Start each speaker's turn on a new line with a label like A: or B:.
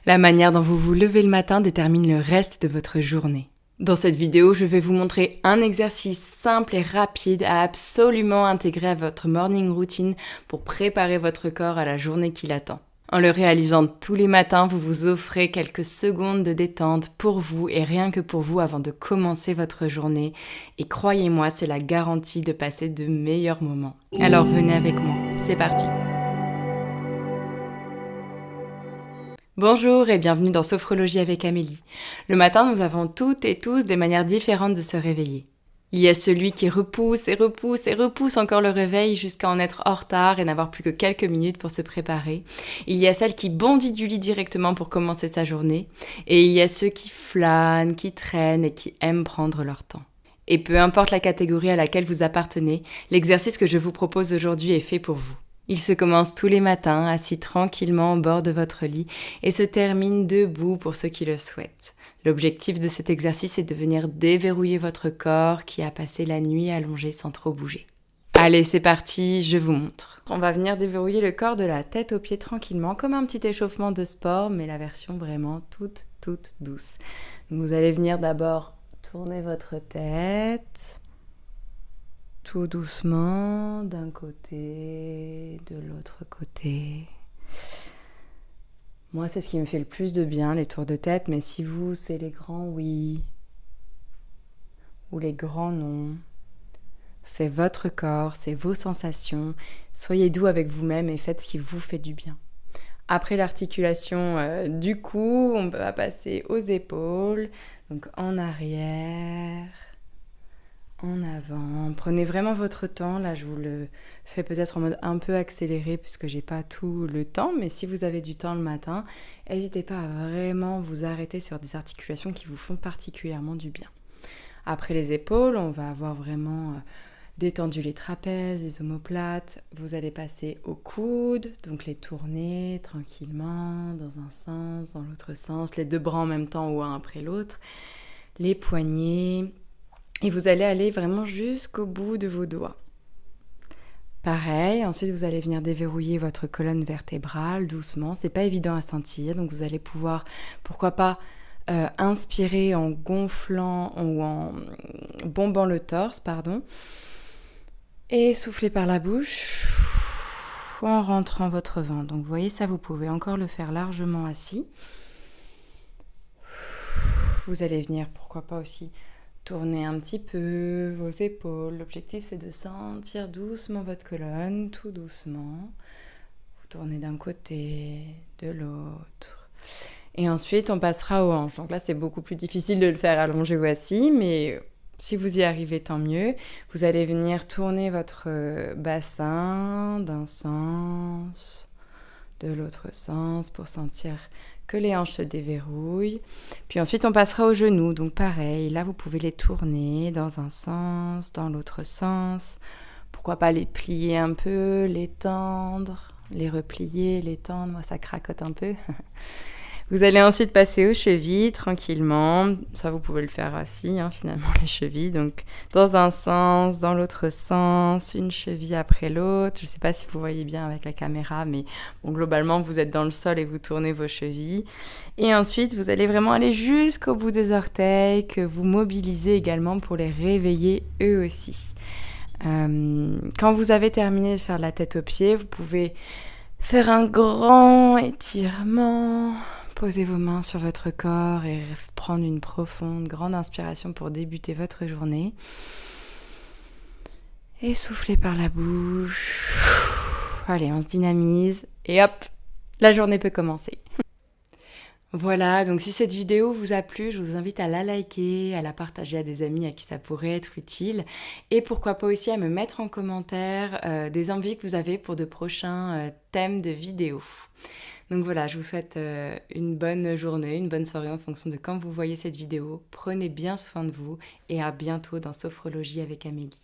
A: La manière dont vous vous levez le matin détermine le reste de votre journée. Dans cette vidéo, je vais vous montrer un exercice simple et rapide à absolument intégrer à votre morning routine pour préparer votre corps à la journée qui l'attend. En le réalisant tous les matins, vous vous offrez quelques secondes de détente pour vous et rien que pour vous avant de commencer votre journée. Et croyez-moi, c'est la garantie de passer de meilleurs moments. Alors venez avec moi, c'est parti! Bonjour et bienvenue dans Sophrologie avec Amélie. Le matin, nous avons toutes et tous des manières différentes de se réveiller. Il y a celui qui repousse et repousse et repousse encore le réveil jusqu'à en être en retard et n'avoir plus que quelques minutes pour se préparer. Il y a celle qui bondit du lit directement pour commencer sa journée. Et il y a ceux qui flânent, qui traînent et qui aiment prendre leur temps. Et peu importe la catégorie à laquelle vous appartenez, l'exercice que je vous propose aujourd'hui est fait pour vous. Il se commence tous les matins, assis tranquillement au bord de votre lit, et se termine debout pour ceux qui le souhaitent. L'objectif de cet exercice est de venir déverrouiller votre corps qui a passé la nuit allongé sans trop bouger. Allez, c'est parti, je vous montre. On va venir déverrouiller le corps de la tête aux pieds tranquillement, comme un petit échauffement de sport, mais la version vraiment toute douce. Donc vous allez venir d'abord tourner votre tête tout doucement, d'un côté, de l'autre côté. Moi, c'est ce qui me fait le plus de bien, les tours de tête, mais si vous, c'est les grands oui ou les grands non, c'est votre corps, c'est vos sensations. Soyez doux avec vous-même et faites ce qui vous fait du bien. Après l'articulation du cou, on va passer aux épaules, donc en arrière, en avant. Prenez vraiment votre temps. Là, je vous le fais peut-être en mode un peu accéléré puisque j'ai pas tout le temps. Mais si vous avez du temps le matin, n'hésitez pas à vraiment vous arrêter sur des articulations qui vous font particulièrement du bien. Après les épaules, on va avoir vraiment détendu les trapèzes, les omoplates. Vous allez passer aux coudes, donc les tourner tranquillement dans un sens, dans l'autre sens, les deux bras en même temps ou un après l'autre. Les poignets. Et vous allez aller vraiment jusqu'au bout de vos doigts. Pareil, ensuite vous allez venir déverrouiller votre colonne vertébrale doucement. C'est pas évident à sentir, donc vous allez pouvoir, pourquoi pas, inspirer en gonflant ou en bombant le torse, et souffler par la bouche en rentrant votre ventre. Donc vous voyez ça, vous pouvez encore le faire largement assis. Vous allez venir, pourquoi pas aussi, tournez un petit peu vos épaules. L'objectif, c'est de sentir doucement votre colonne, tout doucement. Vous tournez d'un côté, de l'autre. Et ensuite, on passera aux hanches. Donc là, c'est beaucoup plus difficile de le faire allongé ou assis, mais si vous y arrivez, tant mieux. Vous allez venir tourner votre bassin d'un sens, de l'autre sens, pour sentir que les hanches se déverrouillent. Puis ensuite, on passera aux genoux. Donc pareil, là, vous pouvez les tourner dans un sens, dans l'autre sens. Pourquoi pas les plier un peu, les tendre, les replier, les tendre. Moi, ça cracote un peu. Vous allez ensuite passer aux chevilles tranquillement. Ça, vous pouvez le faire assis, finalement, les chevilles. Donc, dans un sens, dans l'autre sens, une cheville après l'autre. Je ne sais pas si vous voyez bien avec la caméra, mais bon, globalement, vous êtes dans le sol et vous tournez vos chevilles. Et ensuite, vous allez vraiment aller jusqu'au bout des orteils, que vous mobilisez également pour les réveiller eux aussi. Quand vous avez terminé de faire la tête aux pieds, vous pouvez faire un grand étirement. Posez vos mains sur votre corps et prendre une profonde, grande inspiration pour débuter votre journée. Et soufflez par la bouche. Allez, on se dynamise et hop, la journée peut commencer. Voilà, donc si cette vidéo vous a plu, je vous invite à la liker, à la partager à des amis à qui ça pourrait être utile et pourquoi pas aussi à me mettre en commentaire des envies que vous avez pour de prochains thèmes de vidéos. Donc voilà, je vous souhaite une bonne journée, une bonne soirée en fonction de quand vous voyez cette vidéo. Prenez bien soin de vous et à bientôt dans Sophrologie avec Amélie.